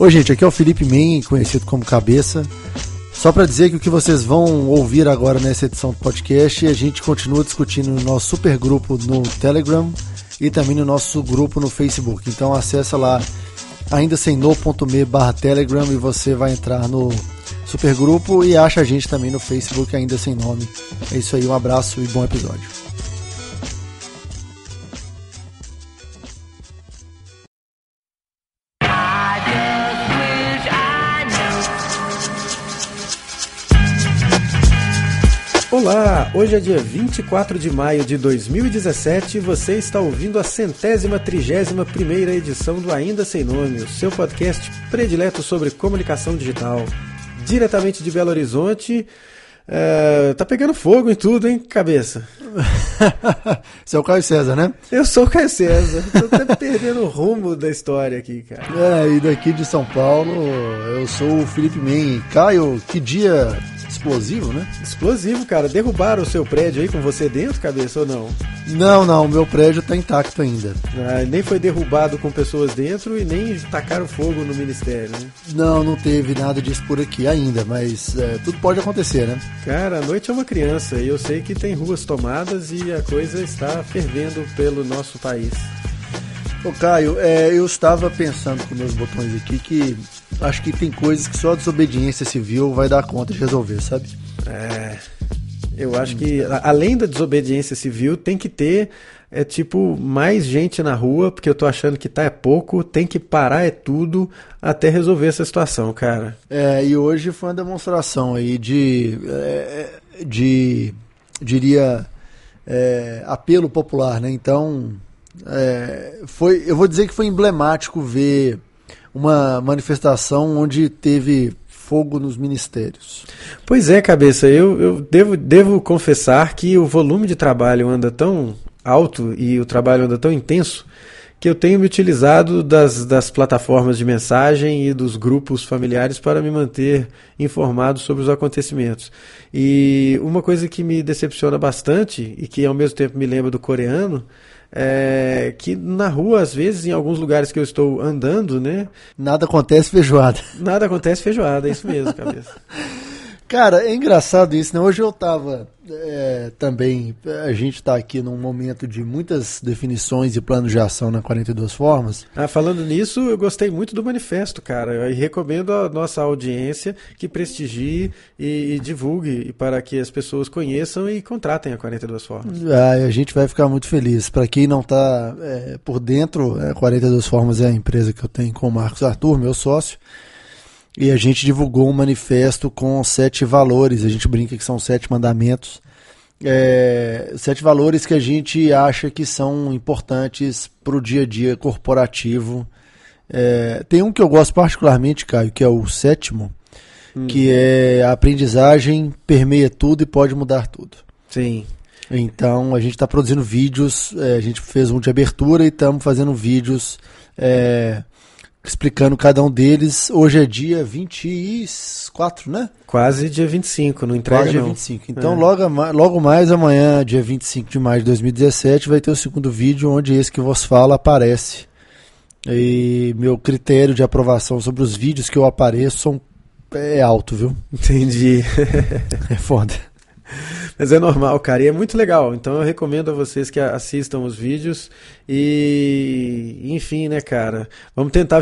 Oi, gente, aqui é o Felipe Men, conhecido como Cabeça. Só para dizer que o que vocês vão ouvir agora nessa edição do podcast, a gente continua discutindo no nosso super grupo no Telegram e também no nosso grupo no Facebook. Então acessa lá aindasemno.me/telegram e você vai entrar no supergrupo e acha a gente também no Facebook Ainda Sem Nome. É isso aí, um abraço e bom episódio. Olá, hoje é dia 24 de maio de 2017 e você está ouvindo a 131ª edição do Ainda Sem Nome, o seu podcast predileto sobre comunicação digital. Diretamente de Belo Horizonte, tá pegando fogo em tudo, hein, Cabeça? Você é o Caio César, né? Eu sou o Caio César, tô até perdendo o rumo da história aqui, cara. E daqui de São Paulo, eu sou o Felipe Men. Caio, que dia explosivo, né? Explosivo, cara. Derrubaram o seu prédio aí com você dentro, Cabeça, ou não? Não, meu prédio tá intacto ainda. Nem foi derrubado com pessoas dentro e nem tacaram fogo no ministério, né? Não teve nada disso por aqui ainda, mas tudo pode acontecer, né? Cara, a noite é uma criança e eu sei que tem ruas tomadas e a coisa está fervendo pelo nosso país. Ô Caio, eu estava pensando com meus botões aqui que acho que tem coisas que só a desobediência civil vai dar conta de resolver, sabe? Eu acho que além da desobediência civil tem que ter mais gente na rua, porque eu tô achando que tá pouco, tem que parar tudo até resolver essa situação, cara. E hoje foi uma demonstração aí diria, apelo popular, né? Então, eu vou dizer que foi emblemático ver uma manifestação onde teve fogo nos ministérios. Pois é, Cabeça, eu devo confessar que o volume de trabalho anda tão alto e o trabalho anda tão intenso que eu tenho me utilizado das plataformas de mensagem e dos grupos familiares para me manter informado sobre os acontecimentos. E uma coisa que me decepciona bastante e que ao mesmo tempo me lembra do coreano é que na rua, às vezes, em alguns lugares que eu estou andando, né? Nada acontece feijoada. Nada acontece feijoada, é isso mesmo, Cabeça. Cara, é engraçado isso, né? Hoje eu tava também, a gente tá aqui num momento de muitas definições e planos de ação na 42 Formas. Falando nisso, eu gostei muito do manifesto, cara, e recomendo à nossa audiência que prestigie e divulgue para que as pessoas conheçam e contratem a 42 Formas. A gente vai ficar muito feliz. Para quem não tá por dentro, a 42 Formas é a empresa que eu tenho com o Marcos Arthur, meu sócio. E a gente divulgou um manifesto com 7 valores, a gente brinca que são 7 mandamentos, 7 valores que a gente acha que são importantes para o dia a dia corporativo. Tem um que eu gosto particularmente, Caio, que é o 7º, que é a aprendizagem permeia tudo e pode mudar tudo. Sim. Então a gente está produzindo vídeos, a gente fez um de abertura e estamos fazendo vídeos explicando cada um deles. Hoje é dia 24, né? Quase dia 25, não entrega. Quase dia 25. Então logo mais amanhã, dia 25 de maio de 2017, vai ter o segundo vídeo onde esse que vos fala aparece. E meu critério de aprovação sobre os vídeos que eu apareço é alto, viu? Entendi. É foda. Mas é normal, cara, e é muito legal. Então eu recomendo a vocês que assistam os vídeos e, enfim, né, cara, vamos tentar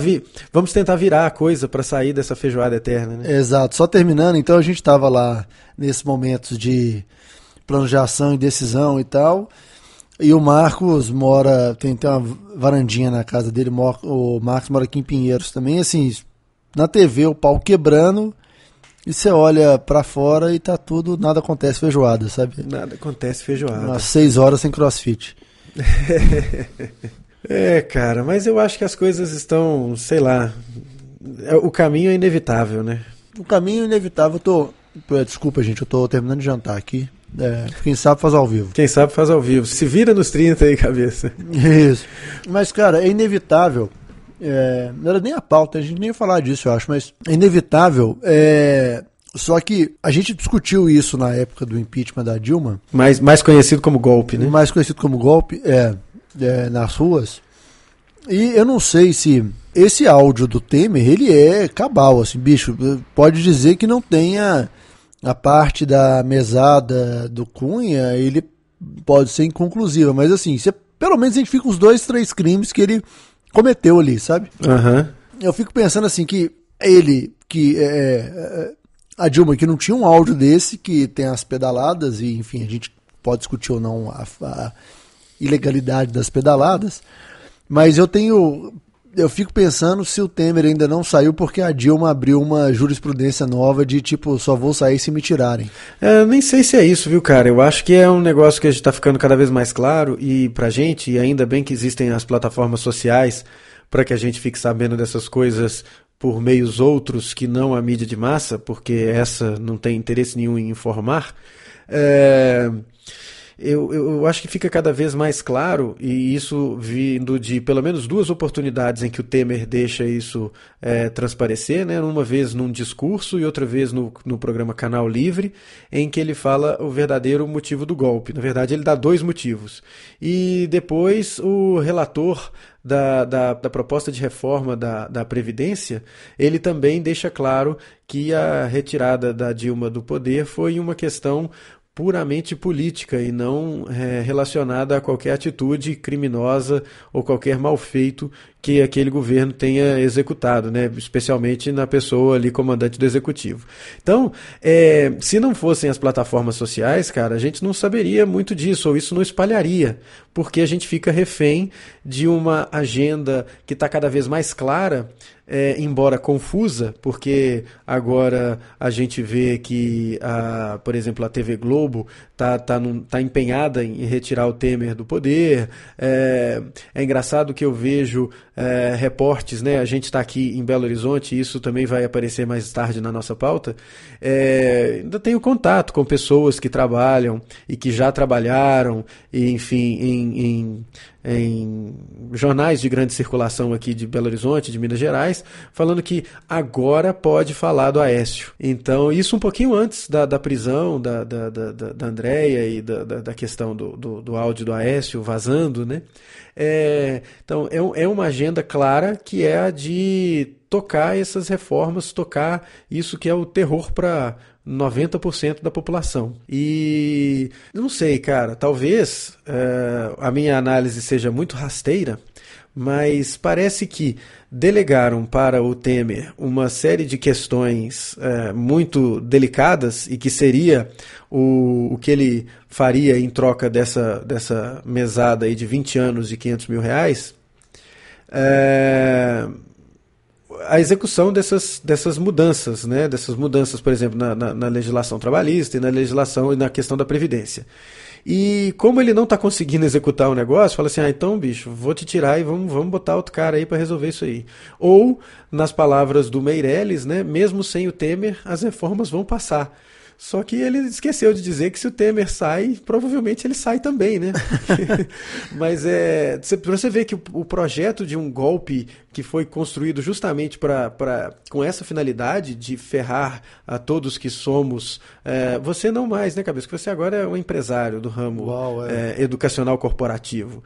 virar a coisa para sair dessa feijoada eterna, né? Exato. Só terminando, então a gente estava lá nesses momentos de plano de ação e decisão e tal, e o Marcos tem uma varandinha na casa dele, o Marcos mora aqui em Pinheiros também, assim, na TV o pau quebrando. E você olha pra fora e tá tudo, nada acontece feijoada, sabe? Nada acontece feijoada. Umas 6 horas sem crossfit. Cara, mas eu acho que as coisas estão, sei lá, o caminho é inevitável, né? O caminho é inevitável, desculpa, gente, eu tô terminando de jantar aqui. Quem sabe faz ao vivo. Quem sabe faz ao vivo. Se vira nos 30 aí, Cabeça. Isso. Mas, cara, é inevitável. Não era nem a pauta, a gente nem ia falar disso, eu acho, mas é inevitável. Só que a gente discutiu isso na época do impeachment da Dilma. Mais conhecido como golpe, né? Mais conhecido como golpe, nas ruas. E eu não sei se esse áudio do Temer, ele é cabal, assim, bicho, pode dizer que não tenha a parte da mesada do Cunha, ele pode ser inconclusiva, mas assim, você pelo menos identifica os 2, 3 crimes que ele cometeu ali, sabe? Eu fico pensando assim, que ele, que a Dilma, que não tinha um áudio desse, que tem as pedaladas, e enfim, a gente pode discutir ou não a ilegalidade das pedaladas, mas eu fico pensando se o Temer ainda não saiu porque a Dilma abriu uma jurisprudência nova de tipo, só vou sair se me tirarem. Nem sei se é isso, viu, cara? Eu acho que é um negócio que a gente tá ficando cada vez mais claro e pra gente, e ainda bem que existem as plataformas sociais para que a gente fique sabendo dessas coisas por meios outros que não a mídia de massa, porque essa não tem interesse nenhum em informar. Eu acho que fica cada vez mais claro, e isso vindo de pelo menos 2 oportunidades em que o Temer deixa isso transparecer, né? Uma vez num discurso e outra vez no programa Canal Livre, em que ele fala o verdadeiro motivo do golpe. Na verdade, ele dá 2 motivos. E depois o relator da proposta de reforma da Previdência, ele também deixa claro que a retirada da Dilma do poder foi uma questão puramente política e não relacionada a qualquer atitude criminosa ou qualquer mal feito que aquele governo tenha executado, né? Especialmente na pessoa ali, comandante do executivo. Então, se não fossem as plataformas sociais, cara, a gente não saberia muito disso, ou isso não espalharia, porque a gente fica refém de uma agenda que está cada vez mais clara, embora confusa, porque agora a gente vê que, por exemplo, a TV Globo tá empenhada em retirar o Temer do poder. É engraçado que eu vejo reportes, né? A gente está aqui em Belo Horizonte, e isso também vai aparecer mais tarde na nossa pauta. Ainda tenho contato com pessoas que trabalham e que já trabalharam, e, enfim, em jornais de grande circulação aqui de Belo Horizonte, de Minas Gerais, falando que agora pode falar do Aécio. Então, isso um pouquinho antes da prisão da Andréia e da questão do áudio do Aécio vazando, né? Então, é uma agenda clara, que é a de tocar essas reformas, tocar isso que é o terror para 90% da população. E não sei, cara, talvez a minha análise seja muito rasteira, mas parece que delegaram para o Temer uma série de questões muito delicadas, e que seria o que ele faria em troca dessa mesada aí de 20 anos e R$500 mil. A execução dessas mudanças, né? Dessas mudanças, por exemplo, na legislação trabalhista e na legislação e na questão da Previdência. E como ele não está conseguindo executar o negócio, fala assim, então, bicho, vou te tirar e vamos botar outro cara aí para resolver isso aí. Ou, nas palavras do Meirelles, né, mesmo sem o Temer, as reformas vão passar. Só que ele esqueceu de dizer que se o Temer sai, provavelmente ele sai também, né? Mas para você ver que o projeto de um golpe que foi construído justamente com essa finalidade de ferrar a todos que somos... você não mais, né, Cabeça? Que você agora é um empresário do ramo educacional corporativo.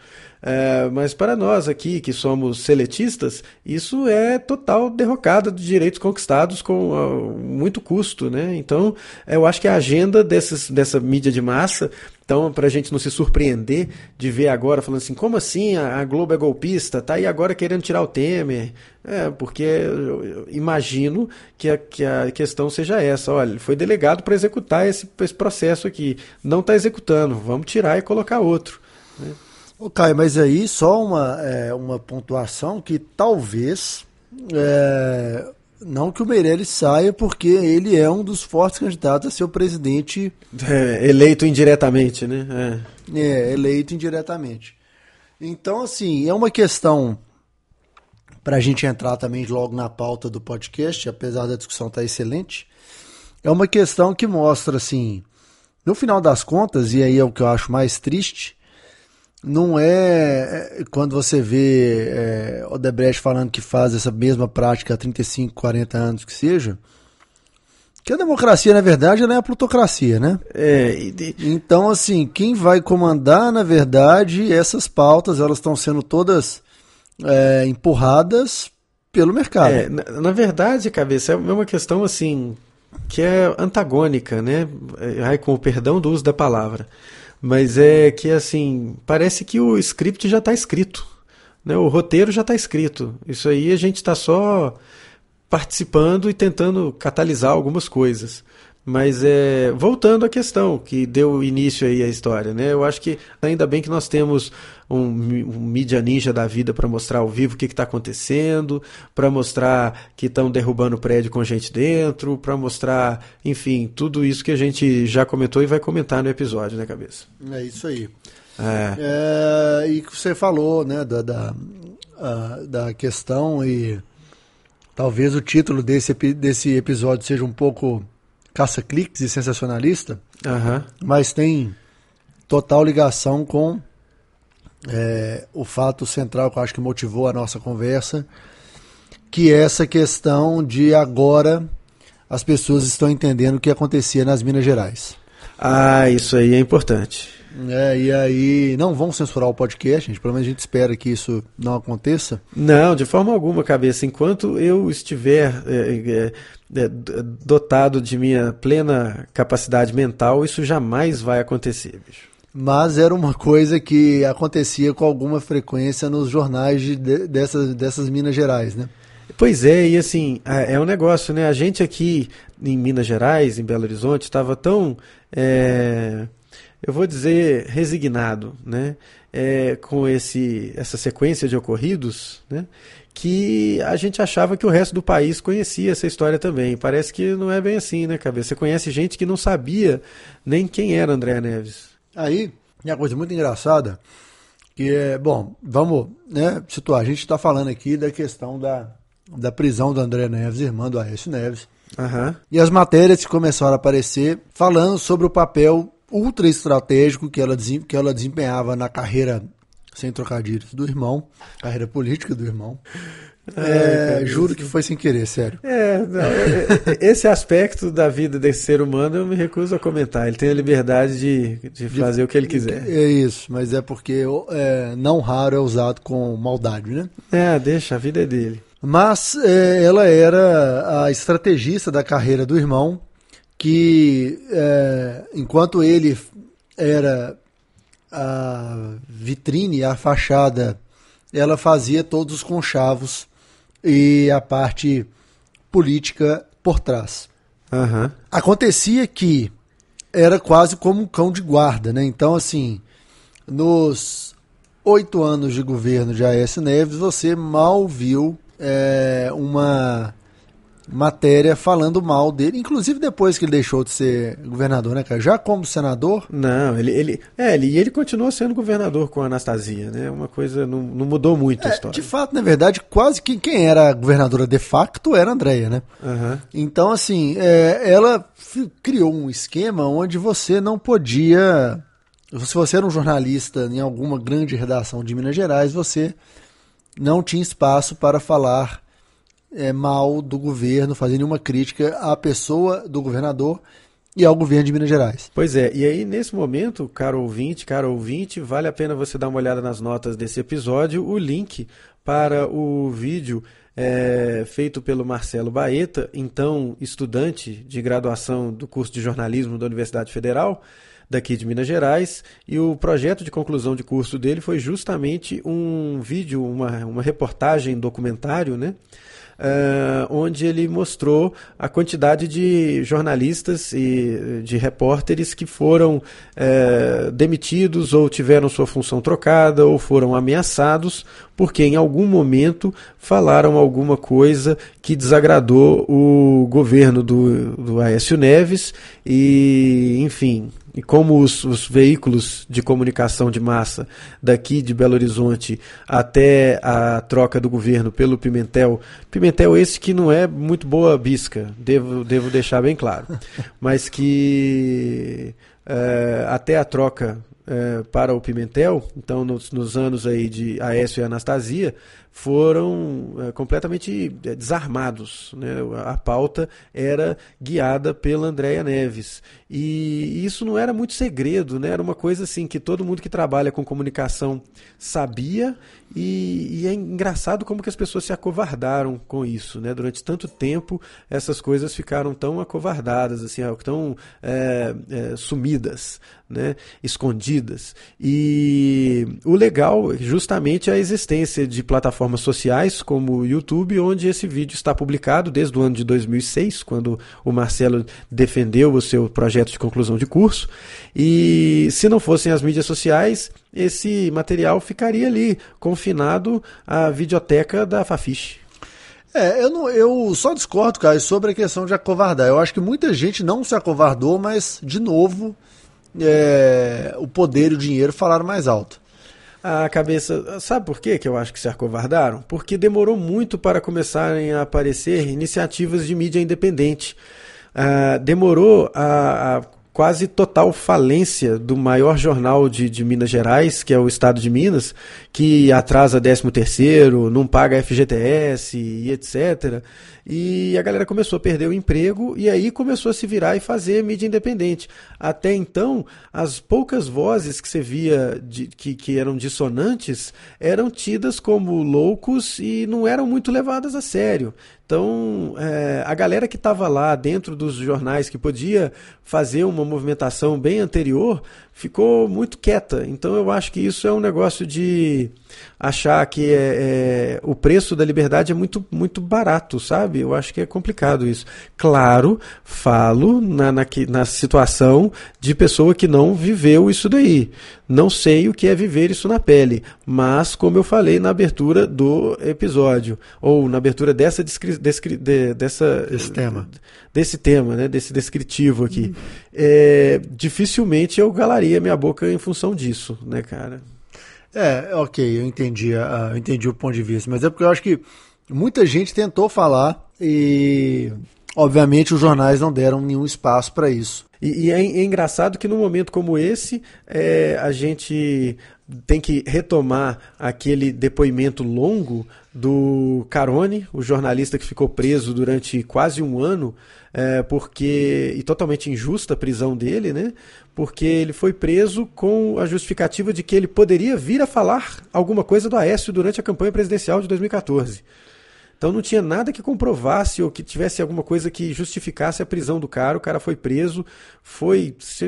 Mas para nós aqui, que somos seletistas, isso é total derrocada de direitos conquistados com muito custo, né? Então, eu acho que a agenda dessa mídia de massa, então, para a gente não se surpreender de ver agora falando assim, como assim a Globo é golpista, tá aí agora querendo tirar o Temer? Porque eu imagino que a questão seja essa, olha, ele foi delegado para executar esse processo aqui, não está executando, vamos tirar e colocar outro, né? Ô, Caio, mas aí só uma pontuação que talvez, não que o Meirelles saia, porque ele é um dos fortes candidatos a ser o presidente... eleito indiretamente, né? Eleito indiretamente. Então, assim, é uma questão para a gente entrar também logo na pauta do podcast, apesar da discussão estar excelente, é uma questão que mostra, assim, no final das contas, e aí é o que eu acho mais triste, não é quando você vê Odebrecht falando que faz essa mesma prática há 35, 40 anos que seja, que a democracia, na verdade, ela é a plutocracia, né? Então, assim, quem vai comandar, na verdade, essas pautas, elas estão sendo todas empurradas pelo mercado. Na verdade, cabeça, é uma questão assim que é antagônica, né? Com o perdão do uso da palavra. Mas é que assim, parece que o script já está escrito, né? O roteiro já está escrito. Isso aí a gente está só participando e tentando catalisar algumas coisas. Mas voltando à questão que deu início aí à história, né? Eu acho que ainda bem que nós temos um mídia ninja da vida para mostrar ao vivo o que está acontecendo, para mostrar que estão derrubando o prédio com gente dentro, para mostrar, enfim, tudo isso que a gente já comentou e vai comentar no episódio, né, Cabeça? É isso aí. E que você falou, né, da questão, e talvez o título desse episódio seja um pouco caça-cliques e sensacionalista, mas tem total ligação com o fato central que eu acho que motivou a nossa conversa, que é essa questão de agora as pessoas estão entendendo o que acontecia nas Minas Gerais. Isso aí é importante. E aí, não vão censurar o podcast, gente, pelo menos a gente espera que isso não aconteça. Não, de forma alguma, Cabeça. Enquanto eu estiver dotado de minha plena capacidade mental, isso jamais vai acontecer, bicho. Mas era uma coisa que acontecia com alguma frequência nos jornais dessas Minas Gerais, né? Pois é, e assim, é um negócio, né? A gente aqui em Minas Gerais, em Belo Horizonte, estava tão... eu vou dizer resignado, né, com essa sequência de ocorridos, né, que a gente achava que o resto do país conhecia essa história também. Parece que não é bem assim, né, Cabeça? Você conhece gente que não sabia nem quem era Andréa Neves. Aí, tem uma coisa muito engraçada, que vamos, né, situar. A gente está falando aqui da questão da prisão do Andréa Neves, irmã do Aécio Neves. E as matérias que começaram a aparecer falando sobre o papel ultra estratégico que ela desempenhava na carreira, sem trocadilhos, do irmão, carreira política do irmão. Juro que foi sem querer, sério. Esse aspecto da vida desse ser humano eu me recuso a comentar. Ele tem a liberdade de fazer o que ele quiser. É isso, mas é porque não raro é usado com maldade, né? Deixa, a vida é dele. Mas ela era a estrategista da carreira do irmão, que enquanto ele era a vitrine, a fachada, ela fazia todos os conchavos e a parte política por trás. Acontecia que era quase como um cão de guarda, né? Então, assim, nos 8 anos de governo de Aécio Neves, você mal viu uma matéria falando mal dele, inclusive depois que ele deixou de ser governador, né, cara? Já como senador... Não, ele continuou sendo governador com a Anastasia, né? Uma coisa, não mudou muito a história. De fato, na verdade, quase que quem era a governadora de facto era a Andréa, né? Então, assim, ela criou um esquema onde você não podia... Se você era um jornalista em alguma grande redação de Minas Gerais, você não tinha espaço para falar mal do governo, fazer nenhuma crítica à pessoa do governador e ao governo de Minas Gerais. Pois é, e aí nesse momento, caro ouvinte, vale a pena você dar uma olhada nas notas desse episódio, o link para o vídeo feito pelo Marcelo Baeta, então estudante de graduação do curso de jornalismo da Universidade Federal, daqui de Minas Gerais, e o projeto de conclusão de curso dele foi justamente um vídeo, uma reportagem documentário, né? Onde ele mostrou a quantidade de jornalistas e de repórteres que foram demitidos ou tiveram sua função trocada ou foram ameaçados porque em algum momento falaram alguma coisa que desagradou o governo do Aécio Neves e, enfim... E como os veículos de comunicação de massa daqui de Belo Horizonte até a troca do governo pelo Pimentel esse que não é muito boa bisca, devo deixar bem claro, mas que até a troca para o Pimentel, então nos anos aí de Aécio e Anastasia, foram completamente desarmados, né? A pauta era guiada pela Andréa Neves. E isso não era muito segredo, né? Era uma coisa assim que todo mundo que trabalha com comunicação sabia, e é engraçado como que as pessoas se acovardaram com isso, né? Durante tanto tempo essas coisas ficaram tão acovardadas, assim, tão sumidas, né? Escondidas. E o legal justamente é a existência de plataformas sociais como o YouTube, onde esse vídeo está publicado desde o ano de 2006, quando o Marcelo defendeu o seu projeto de conclusão de curso. E se não fossem as mídias sociais, esse material ficaria ali, confinado à videoteca da Fafiche. Eu só discordo, cara, sobre a questão de acovardar. Eu acho que muita gente não se acovardou, mas, de novo, o poder e o dinheiro falaram mais alto. A cabeça... Sabe por quê que eu acho que se acovardaram? Porque demorou muito para começarem a aparecer iniciativas de mídia independente. Demorou a quase total falência do maior jornal de Minas Gerais, que é o Estado de Minas, que atrasa 13º, não paga FGTS e etc. E a galera começou a perder o emprego e aí começou a se virar e fazer mídia independente. Até então, as poucas vozes que você via que eram dissonantes eram tidas como loucos e não eram muito levadas a sério. Então, a galera que estava lá dentro dos jornais, que podia fazer uma movimentação bem anterior, ficou muito quieta. Então, eu acho que isso é um negócio de achar que o preço da liberdade é muito, muito barato, sabe? Eu acho que é complicado isso. Claro, falo na situação de pessoa que não viveu isso daí. Não sei o que é viver isso na pele, mas como eu falei na abertura do episódio, ou na abertura desse tema, né, desse descritivo aqui, dificilmente eu calaria minha boca em função disso, né, cara? Ok, eu entendi o ponto de vista, mas é porque eu acho que muita gente tentou falar e, obviamente, os jornais não deram nenhum espaço para isso. E é engraçado que num momento como esse, a gente tem que retomar aquele depoimento longo do Carone, o jornalista que ficou preso durante quase um ano, e totalmente injusta a prisão dele, né? Porque ele foi preso com a justificativa de que ele poderia vir a falar alguma coisa do Aécio durante a campanha presidencial de 2014. Então não tinha nada que comprovasse ou que tivesse alguma coisa que justificasse a prisão do cara. O cara foi preso,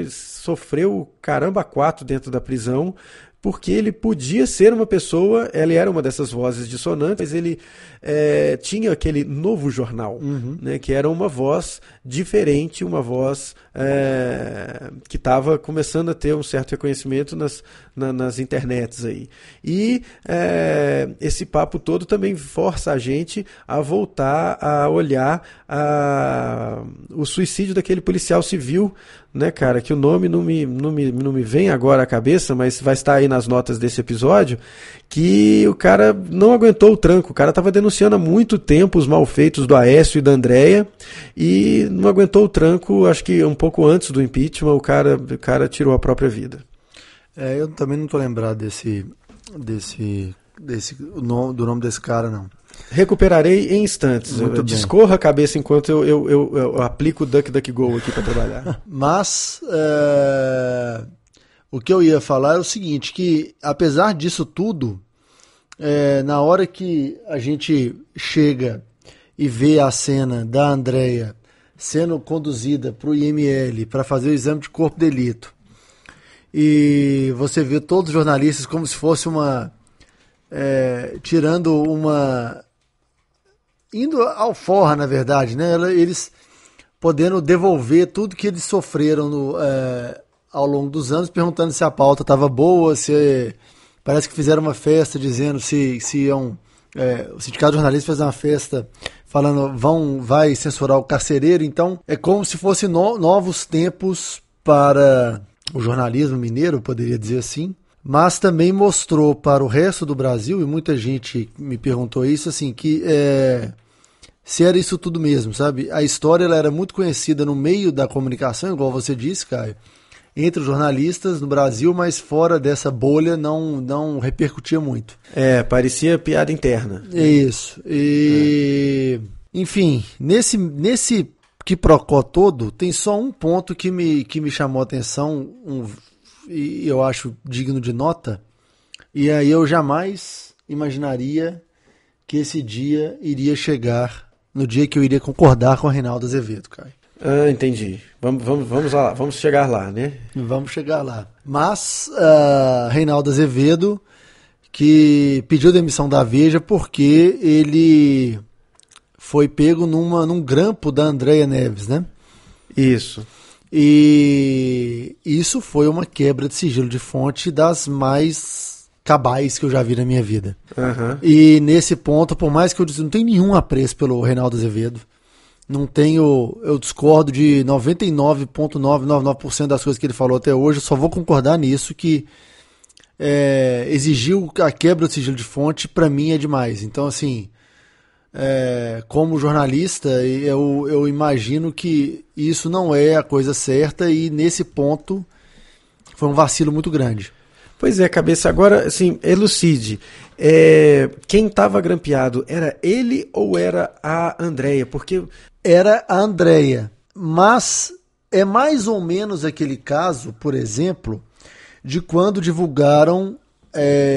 sofreu o caramba 4 dentro da prisão, porque ele podia ser uma pessoa, ele era uma dessas vozes dissonantes, mas ele tinha aquele novo jornal, né, que era uma voz diferente, uma voz que estava começando a ter um certo reconhecimento nas internets aí. E esse papo todo também força a gente a voltar a olhar o suicídio daquele policial civil, né, cara, que o nome não me vem agora à cabeça, mas vai estar aí nas notas desse episódio, que o cara não aguentou o tranco. O cara estava denunciando há muito tempo os malfeitos do Aécio e da Andréa e não aguentou o tranco. Acho que um pouco antes do impeachment o cara tirou a própria vida. Eu também não estou lembrado do nome desse cara, não. Recuperarei em instantes. Discorra a cabeça enquanto eu aplico o DuckDuckGo aqui para trabalhar. Mas o que eu ia falar é o seguinte, que apesar disso tudo, na hora que a gente chega e vê a cena da Andréa sendo conduzida para o IML para fazer o exame de corpo de delito, e você vê todos os jornalistas como se fosse indo ao forra, na verdade, né? Eles podendo devolver tudo que eles sofreram ao longo dos anos, perguntando se a pauta estava boa, parece que fizeram uma festa dizendo se o Sindicato de Jornalistas fez uma festa falando vai censurar o carcereiro. Então é como se fossem novos tempos para o jornalismo mineiro, poderia dizer assim. Mas também mostrou para o resto do Brasil, e muita gente me perguntou isso, assim, que se era isso tudo mesmo, sabe? A história ela era muito conhecida no meio da comunicação, igual você disse, Caio. entre os jornalistas no Brasil, mas fora dessa bolha não repercutia muito. Parecia piada interna. Isso. Enfim, nesse quiprocó todo, tem só um ponto que me chamou a atenção, e eu acho digno de nota, e aí eu jamais imaginaria que esse dia iria chegar no dia que eu iria concordar com a Reinaldo Azevedo, Caio. Entendi. Vamos lá, vamos chegar lá, né? Vamos chegar lá. Mas Reinaldo Azevedo, que pediu demissão da Veja porque ele foi pego num grampo da Andréa Neves, né? Isso. E isso foi uma quebra de sigilo de fonte das mais cabais que eu já vi na minha vida. Uhum. E nesse ponto, por mais que eu não tenho nenhum apreço pelo Reinaldo Azevedo, eu discordo de 99,999% das coisas que ele falou até hoje, eu só vou concordar nisso, que exigiu a quebra do sigilo de fonte, para mim é demais. Então, assim, como jornalista, eu imagino que isso não é a coisa certa, e nesse ponto foi um vacilo muito grande. Pois é, Cabeça, agora, assim, elucide. Quem estava grampeado, era ele ou era a Andréia? Porque... Era a Andréia, mas é mais ou menos aquele caso, por exemplo, de quando divulgaram,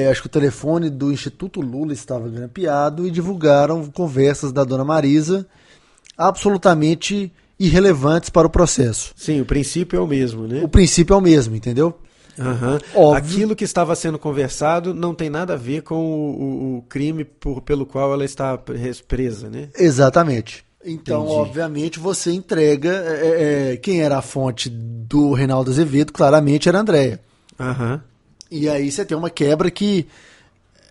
acho que o telefone do Instituto Lula estava grampeado e divulgaram conversas da dona Marisa absolutamente irrelevantes para o processo. Sim, o princípio é o mesmo, né? O princípio é o mesmo, entendeu? Uhum. Aquilo que estava sendo conversado não tem nada a ver com o crime pelo qual ela está presa, né? Exatamente. Então, Entendi. Obviamente, você entrega quem era a fonte do Reinaldo Azevedo, claramente era a Andréia. Uhum. E aí você tem uma quebra que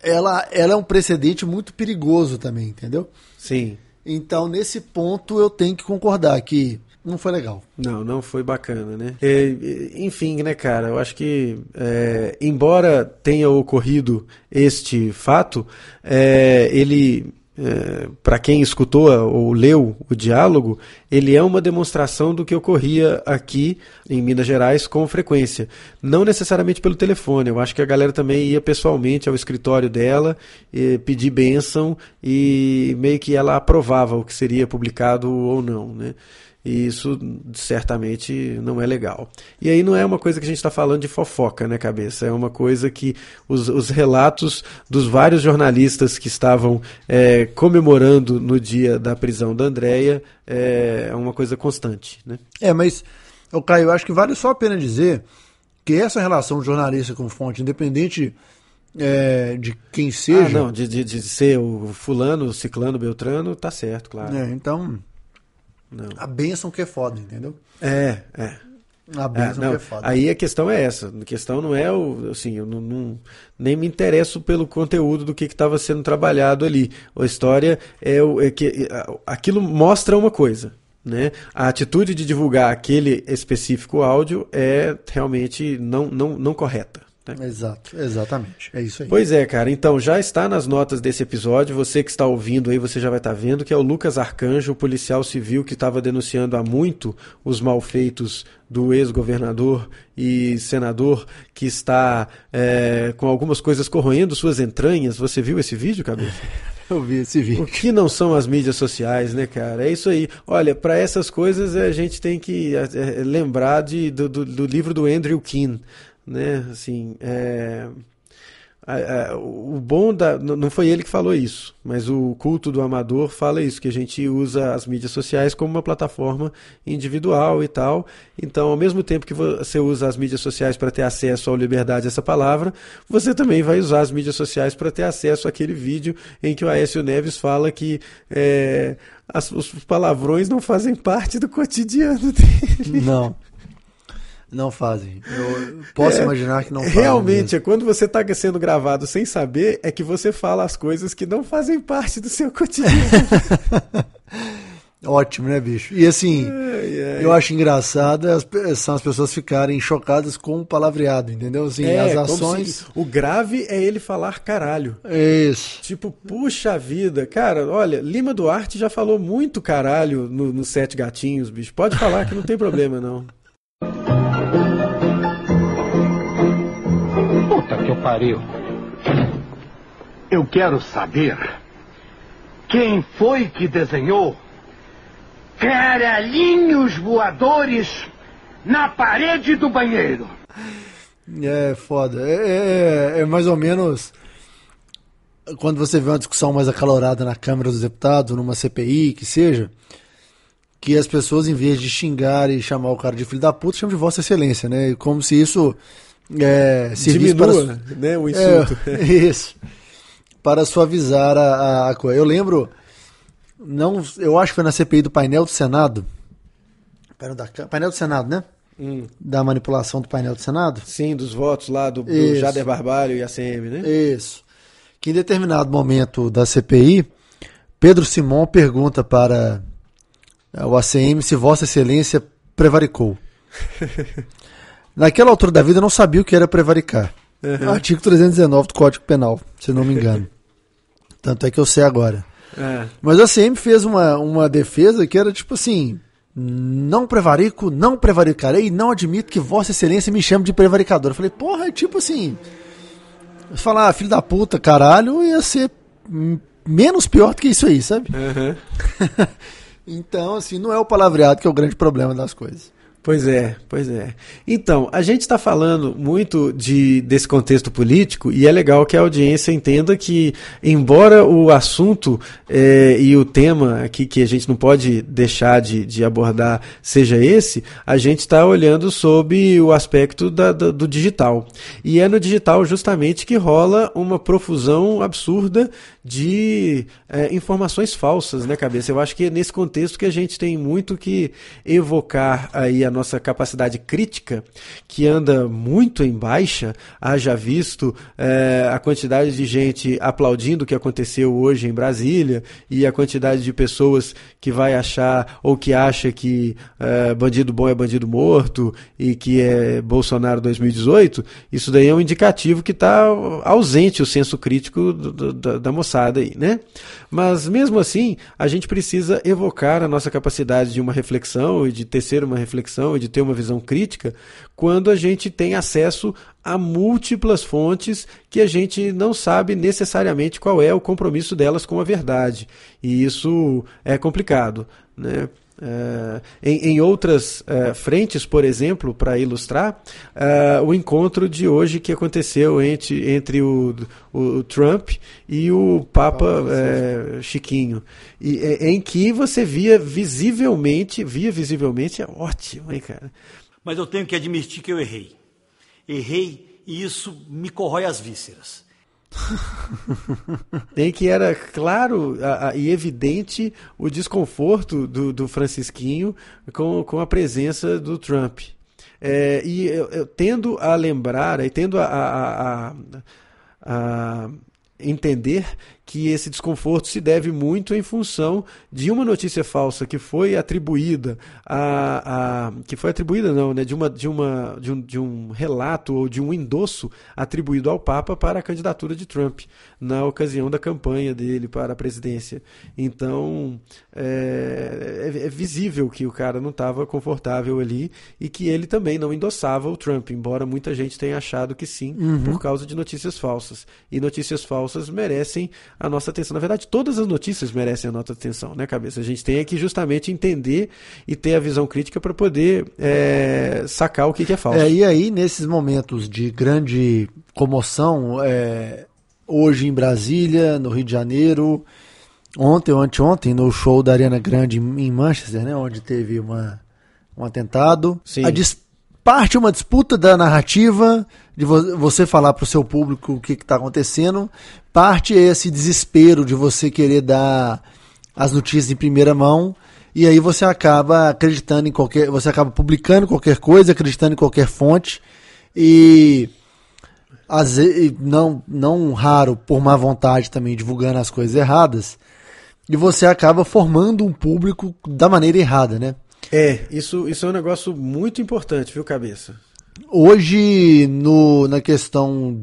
ela é um precedente muito perigoso também, entendeu? Sim. Então, nesse ponto, eu tenho que concordar que não foi legal. Não foi bacana, né? Enfim, né, cara, eu acho que, embora tenha ocorrido este fato, ele, para quem escutou ou leu o diálogo, ele é uma demonstração do que ocorria aqui em Minas Gerais com frequência. Não necessariamente pelo telefone, eu acho que a galera também ia pessoalmente ao escritório dela, pedir bênção, e meio que ela aprovava o que seria publicado ou não, né? E isso certamente não é legal. E aí não é uma coisa que a gente está falando de fofoca, né, Cabeça? É uma coisa que os relatos dos vários jornalistas que estavam comemorando no dia da prisão da Andréia é uma coisa constante, né? Mas, Caio, eu acho que vale só a pena dizer que essa relação de jornalista com fonte, independente de quem seja... Não, de ser o fulano, o ciclano, beltrano, tá certo, claro. Então... Não. A bênção que é foda, entendeu? A bênção que é foda. Aí a questão é essa. A questão não é assim, eu nem me interesso pelo conteúdo do que estava sendo trabalhado ali. A história é que aquilo mostra uma coisa, né? A atitude de divulgar aquele específico áudio é realmente não correta. Exato, exatamente. É isso aí. Pois é, cara. Então, já está nas notas desse episódio. Você que está ouvindo aí, você já vai estar vendo que é o Lucas Arcanjo, o policial civil que estava denunciando há muito os malfeitos do ex-governador e senador, que está com algumas coisas corroendo suas entranhas. Você viu esse vídeo, Cabeça? Eu vi esse vídeo. O que não são as mídias sociais, né, cara? É isso aí. Olha, para essas coisas a gente tem que lembrar do livro do Andrew Keane, né? Assim, o bom não foi ele que falou isso, mas o culto do amador fala isso, que a gente usa as mídias sociais como uma plataforma individual e tal. Então, ao mesmo tempo que você usa as mídias sociais para ter acesso à liberdade, essa palavra, você também vai usar as mídias sociais para ter acesso àquele vídeo em que o Aécio Neves fala que os palavrões não fazem parte do cotidiano dele. Não fazem. Eu posso imaginar que não fazem. Realmente, é quando você está sendo gravado sem saber, é que você fala as coisas que não fazem parte do seu cotidiano. Ótimo, né, bicho? E assim, eu acho engraçado são as pessoas ficarem chocadas com o palavreado, entendeu? Assim, as ações... O grave é ele falar caralho. Isso. Tipo, puxa vida. Cara, olha, Lima Duarte já falou muito caralho no Sete Gatinhos, bicho. Pode falar que não tem problema, não. pariu. Eu quero saber quem foi que desenhou caralhinhos voadores na parede do banheiro. É foda. É mais ou menos quando você vê uma discussão mais acalorada na Câmara dos Deputados, numa CPI, que seja, que as pessoas, em vez de xingar e chamar o cara de filho da puta, chamam de Vossa Excelência, né? Como se isso servisse diminua, né, o insulto. Isso. Para suavizar a coisa. Eu lembro, eu acho que foi na CPI do painel do Senado. Painel do Senado, né? Da manipulação do painel do Senado. Sim, dos votos lá do Jader Barbalho e ACM, né? Isso. Que em determinado momento da CPI, Pedro Simon pergunta para o ACM se Vossa Excelência prevaricou. Naquela altura da vida eu não sabia o que era prevaricar. Uhum. Artigo 319 do Código Penal, se não me engano. Tanto é que eu sei agora. Mas a ACM fez uma defesa que era tipo assim: não prevarico, não prevaricarei, não admito que Vossa Excelência me chame de prevaricador. Eu falei, porra, é tipo assim, falar filho da puta, caralho, ia ser menos pior do que isso aí, sabe? Uhum. Então, assim, não é o palavreado que é o grande problema das coisas. Pois é. Então, a gente está falando muito desse contexto político e é legal que a audiência entenda que, embora o assunto e o tema aqui que a gente não pode deixar de abordar seja esse, a gente está olhando sob o aspecto do digital. E é no digital justamente que rola uma profusão absurda de informações falsas, né, cabeça? Eu acho que é nesse contexto que a gente tem muito que evocar aí a nossa capacidade crítica, que anda muito em baixa. Haja visto a quantidade de gente aplaudindo o que aconteceu hoje em Brasília e a quantidade de pessoas que vai achar ou que acha que bandido bom é bandido morto e que é Bolsonaro 2018. Isso daí é um indicativo que está ausente o senso crítico da moçada aí, né? Mas mesmo assim, a gente precisa evocar a nossa capacidade de uma reflexão e de tecer uma reflexão e de ter uma visão crítica quando a gente tem acesso a múltiplas fontes que a gente não sabe necessariamente qual é o compromisso delas com a verdade. E isso é complicado, né? Em outras frentes, por exemplo, para ilustrar, o encontro de hoje que aconteceu entre o Trump e o Papa Chiquinho, em que você via visivelmente, é ótimo, hein, cara? Mas eu tenho que admitir que eu errei e isso me corrói as vísceras. Em que era claro e evidente o desconforto do Francisquinho com a presença do Trump. E eu tendo a lembrar, e tendo a entender que esse desconforto se deve muito em função de uma notícia falsa que foi atribuída de um relato ou de um endosso atribuído ao Papa para a candidatura de Trump na ocasião da campanha dele para a presidência. Então é visível que o cara não estava confortável ali e que ele também não endossava o Trump, embora muita gente tenha achado que sim, por causa de notícias falsas. E notícias falsas merecem a nossa atenção. Na verdade, todas as notícias merecem a nossa atenção, né, cabeça? A gente tem que justamente entender e ter a visão crítica para poder sacar o que é falso. E aí, nesses momentos de grande comoção, hoje em Brasília, no Rio de Janeiro, ontem ou anteontem, no show da Ariana Grande em Manchester, né, onde teve um atentado, sim, parte uma disputa da narrativa, de você falar para o seu público o que está acontecendo, parte esse desespero de você querer dar as notícias em primeira mão, e aí você acaba acreditando você acaba publicando qualquer coisa, acreditando em qualquer fonte, e não raro, por má vontade também, divulgando as coisas erradas, e você acaba formando um público da maneira errada, né? Isso é um negócio muito importante, viu, cabeça? Hoje, na questão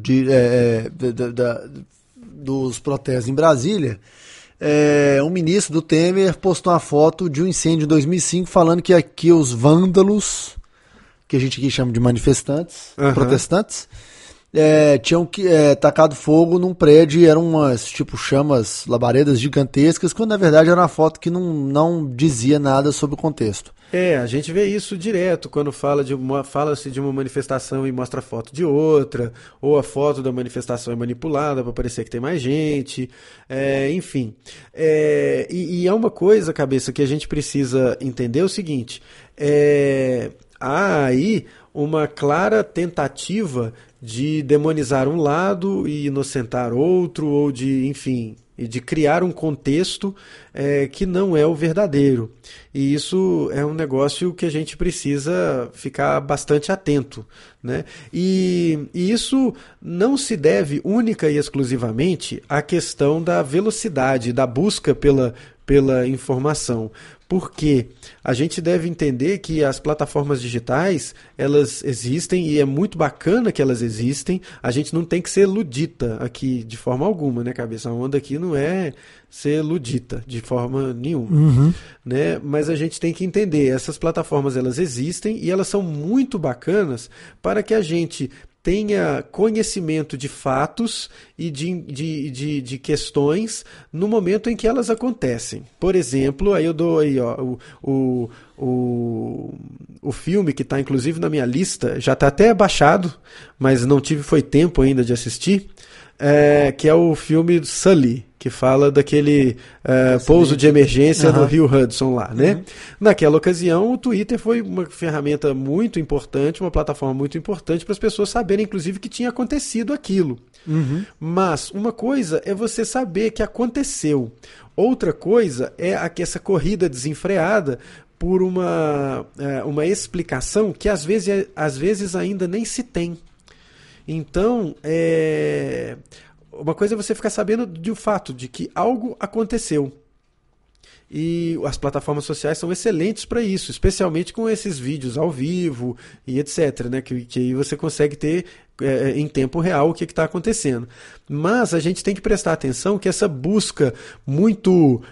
dos protestos em Brasília, um ministro do Temer postou uma foto de um incêndio em 2005 falando que aqui os vândalos, que a gente aqui chama de manifestantes, protestantes, tinham tacado fogo num prédio e eram umas, tipo, chamas, labaredas gigantescas, quando na verdade era uma foto que não dizia nada sobre o contexto. A gente vê isso direto quando fala-se de uma manifestação e mostra a foto de outra, ou a foto da manifestação é manipulada para parecer que tem mais gente, enfim. E é uma coisa, cabeça, que a gente precisa entender o seguinte, há aí uma clara tentativa de demonizar um lado e inocentar outro, ou de, enfim, de criar um contexto que não é o verdadeiro. E isso é um negócio que a gente precisa ficar bastante atento, né? E isso não se deve única e exclusivamente à questão da velocidade, da busca pela informação. Porque a gente deve entender que as plataformas digitais, elas existem e é muito bacana que elas existem. A gente não tem que ser ludita aqui de forma alguma, né, cabeça? A onda aqui não é ser ludita de forma nenhuma, né? Mas a gente tem que entender, essas plataformas elas existem e elas são muito bacanas para que a gente tenha conhecimento de fatos e de questões no momento em que elas acontecem. Por exemplo, aí eu dou aí, ó, o filme que está inclusive na minha lista, já está até baixado, mas não foi tempo ainda de assistir, que é o filme Sully, que fala daquele pouso de emergência no Rio Hudson lá, né? Naquela ocasião, o Twitter foi uma ferramenta muito importante, uma plataforma muito importante para as pessoas saberem, inclusive, que tinha acontecido aquilo. Mas uma coisa é você saber que aconteceu. Outra coisa é essa corrida desenfreada por uma explicação que às vezes ainda nem se tem. Então, uma coisa é você ficar sabendo do fato de que algo aconteceu. E as plataformas sociais são excelentes para isso, especialmente com esses vídeos ao vivo e etc, né? Que aí você consegue ter em tempo real o que está acontecendo. Mas a gente tem que prestar atenção que essa busca muito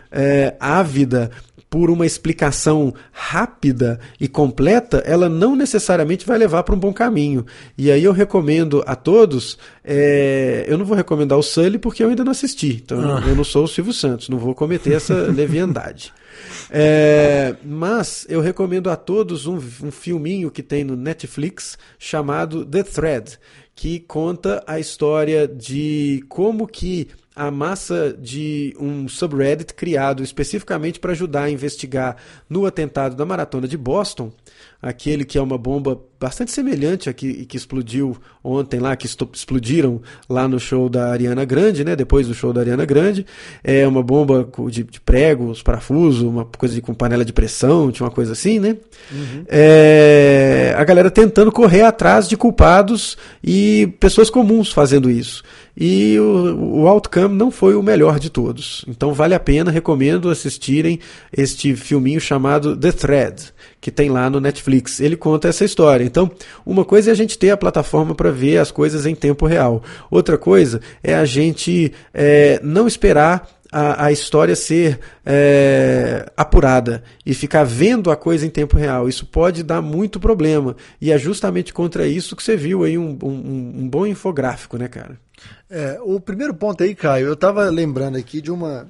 ávida por uma explicação rápida e completa, ela não necessariamente vai levar para um bom caminho. E aí eu recomendo a todos, eu não vou recomendar o Sully porque eu ainda não assisti, então eu não sou o Silvio Santos, não vou cometer essa leviandade. Mas eu recomendo a todos um filminho que tem no Netflix chamado The Thread, que conta a história de como que a massa de um subreddit criado especificamente para ajudar a investigar no atentado da Maratona de Boston, aquele que é uma bomba bastante semelhante a que explodiu ontem lá, que explodiram lá no show da Ariana Grande, né? Depois do show da Ariana Grande, é uma bomba de pregos, parafusos, uma coisa com panela de pressão, tinha uma coisa assim, né? A galera tentando correr atrás de culpados e pessoas comuns fazendo isso. E o outcome não foi o melhor de todos. Então vale a pena, recomendo assistirem este filminho chamado The Thread, que tem lá no Netflix. Ele conta essa história. Então, uma coisa é a gente ter a plataforma para ver as coisas em tempo real. Outra coisa é a gente não esperar a história ser apurada e ficar vendo a coisa em tempo real. Isso pode dar muito problema. E é justamente contra isso que você viu aí um bom infográfico, né, cara? O primeiro ponto aí, Caio, eu estava lembrando aqui de uma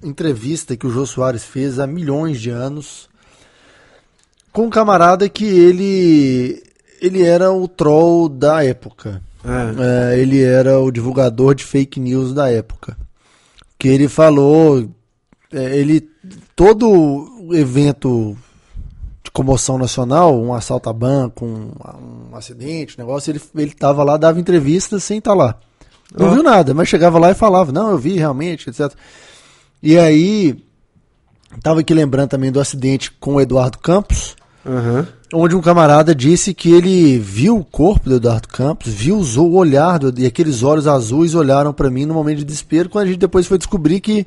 entrevista que o Jô Soares fez há milhões de anos com um camarada que ele era o troll da época. Ele era o divulgador de fake news da época. Que ele falou, todo evento de comoção nacional, um assalto a banco, um acidente, um negócio, ele estava lá, dava entrevista sem estar lá. Não viu nada, mas chegava lá e falava, não, eu vi realmente, etc. E aí, estava aqui lembrando também do acidente com o Eduardo Campos, onde um camarada disse que ele viu o corpo do Eduardo Campos, viu o olhar, e aqueles olhos azuis olharam para mim no momento de desespero, quando a gente depois foi descobrir que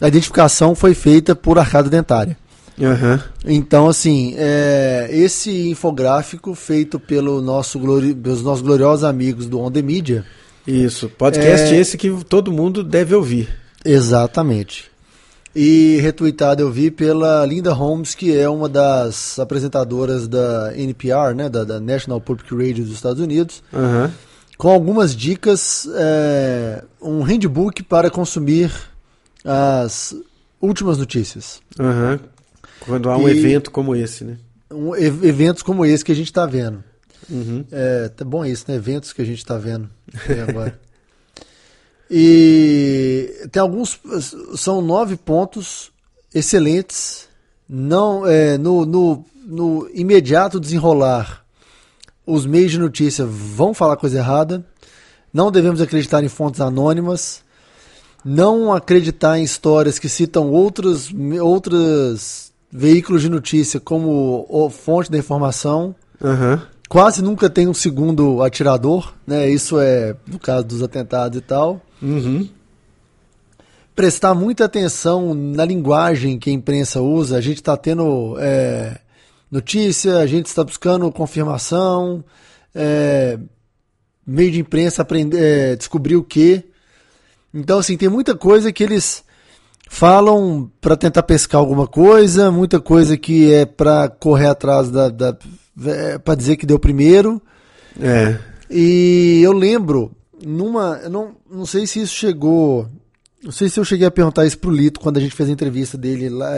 a identificação foi feita por arcada dentária. Então, assim, esse infográfico feito pelos nossos gloriosos amigos do On The Media. Isso, podcast esse que todo mundo deve ouvir. Exatamente. E retweetado eu vi pela Linda Holmes, que é uma das apresentadoras da NPR, né, da National Public Radio dos Estados Unidos, com algumas dicas, um handbook para consumir as últimas notícias. Uhum. Quando há um evento como esse, né? Eventos como esse que a gente está vendo. Uhum. Tá bom isso, né? Eventos que a gente está vendo agora. E tem alguns, são 9 pontos excelentes. Não, no imediato desenrolar, os meios de notícia vão falar coisa errada. Não devemos acreditar em fontes anônimas. Não acreditar em histórias que citam outros veículos de notícia como fonte da informação. Uhum. Quase nunca tem um segundo atirador, né? Isso é no caso dos atentados e tal. Uhum. Prestar muita atenção na linguagem que a imprensa usa. A gente está tendo notícia, a gente está buscando confirmação, meio de imprensa descobrir o quê. Então, assim, tem muita coisa que eles falam para tentar pescar alguma coisa, muita coisa que é para correr atrás para dizer que deu primeiro. E eu lembro, eu não sei se isso chegou, não sei se eu cheguei a perguntar isso pro Lito quando a gente fez a entrevista dele lá,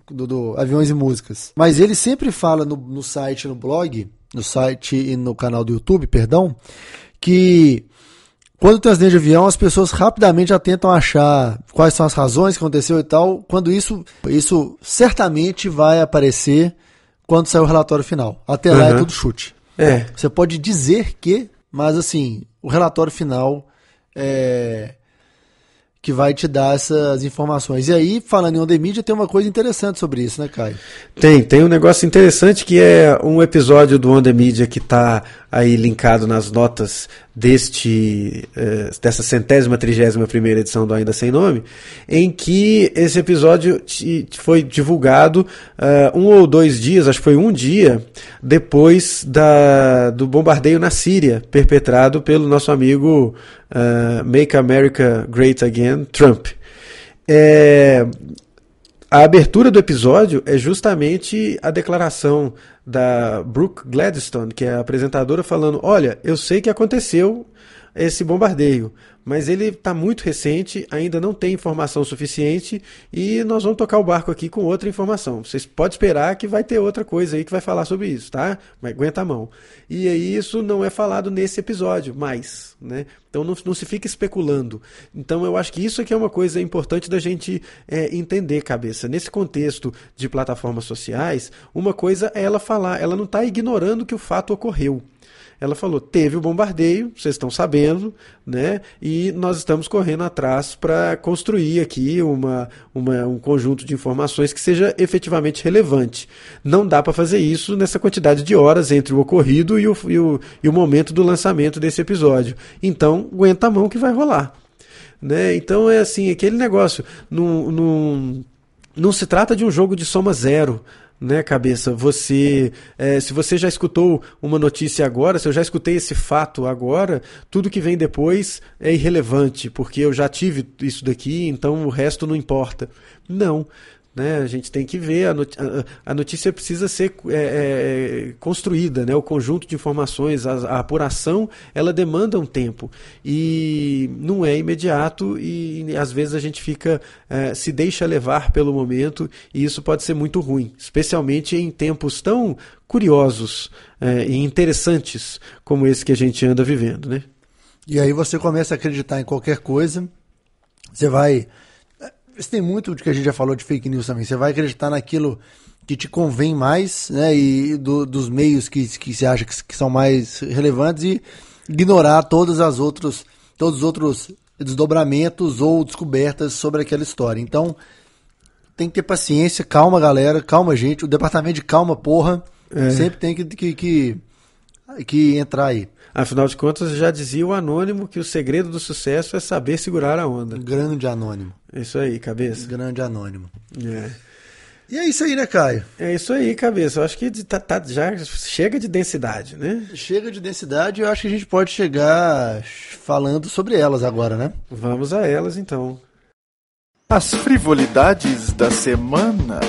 do Aviões e Músicas, mas ele sempre fala no site, no blog, no site e no canal do YouTube, perdão, que quando tem um acidente de avião, as pessoas rapidamente já tentam achar quais são as razões que aconteceu e tal, quando isso certamente vai aparecer quando sair o relatório final. Até lá é tudo chute. Você pode dizer que, mas assim, o relatório final que vai te dar essas informações. E aí, falando em On The Media, tem uma coisa interessante sobre isso, né, Caio? Tem um negócio interessante que é um episódio do On The Media que está aí linkado nas notas dessa 131ª edição do Ainda Sem Nome, em que esse episódio foi divulgado 1 ou 2 dias, acho que foi 1 dia, depois do bombardeio na Síria, perpetrado pelo nosso amigo Make America Great Again, Trump. A abertura do episódio é justamente a declaração da Brooke Gladstone, que é a apresentadora, falando: olha, eu sei que aconteceu esse bombardeio, mas ele está muito recente, ainda não tem informação suficiente e nós vamos tocar o barco aqui com outra informação. Vocês podem esperar que vai ter outra coisa aí que vai falar sobre isso, tá? Mas aguenta a mão. E aí isso não é falado nesse episódio mais, né? Então não se fica especulando. Então eu acho que isso aqui é uma coisa importante da gente entender, cabeça. Nesse contexto de plataformas sociais, uma coisa é ela falar, ela não está ignorando que o fato ocorreu. Ela falou, teve o bombardeio, vocês estão sabendo, né? E nós estamos correndo atrás para construir aqui um conjunto de informações que seja efetivamente relevante. Não dá para fazer isso nessa quantidade de horas entre o ocorrido e o momento do lançamento desse episódio. Então, aguenta a mão que vai rolar. Né? Então é assim, aquele negócio, não se trata de um jogo de soma zero, né, cabeça? Se você já escutou uma notícia agora, se eu já escutei esse fato agora, tudo que vem depois é irrelevante, porque eu já tive isso daqui, então o resto não importa. Não. Né, a gente tem que ver, a notícia precisa ser construída, né, o conjunto de informações, a apuração, ela demanda um tempo e não é imediato e às vezes a gente se deixa levar pelo momento e isso pode ser muito ruim, especialmente em tempos tão curiosos e interessantes como esse que a gente anda vivendo, né? E aí você começa a acreditar em qualquer coisa, você vai... Isso tem muito do que a gente já falou de fake news também. Você vai acreditar naquilo que te convém mais, né? E dos meios que você acha que são mais relevantes e ignorar todos os outros desdobramentos ou descobertas sobre aquela história. Então, tem que ter paciência, calma, galera, calma, gente. O departamento de calma, porra, sempre tem que entrar aí. Afinal de contas, já dizia o Anônimo que o segredo do sucesso é saber segurar a onda. Grande Anônimo. Isso aí, cabeça. Grande Anônimo. E é isso aí, né, Caio? É isso aí, cabeça. Eu acho que já chega de densidade, né? Chega de densidade e eu acho que a gente pode chegar falando sobre elas agora, né? Vamos a elas, então. As frivolidades da semana.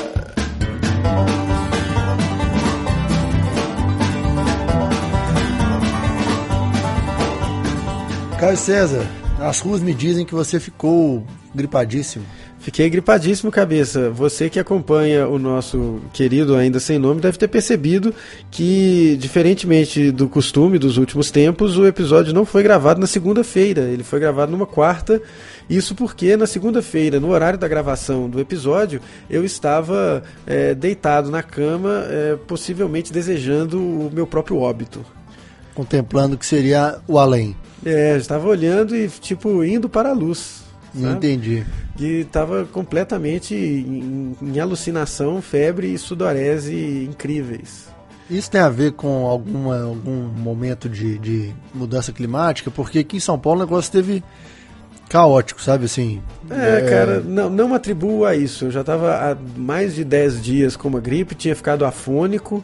Caio César, as ruas me dizem que você ficou gripadíssimo. Fiquei gripadíssimo, cabeça. Você que acompanha o nosso querido Ainda Sem Nome deve ter percebido que, diferentemente do costume dos últimos tempos, o episódio não foi gravado na segunda-feira, ele foi gravado numa quarta. Isso porque na segunda-feira, no horário da gravação do episódio, eu estava deitado na cama, possivelmente desejando o meu próprio óbito. Contemplando o que seria o além. Eu estava olhando e, indo para a luz. Sabe? Entendi. Que estava completamente em alucinação, febre e sudorese incríveis. Isso tem a ver com algum momento de mudança climática? Porque aqui em São Paulo o negócio esteve caótico, sabe assim? Cara, não atribuo a isso. Eu já estava há mais de 10 dias com uma gripe, tinha ficado afônico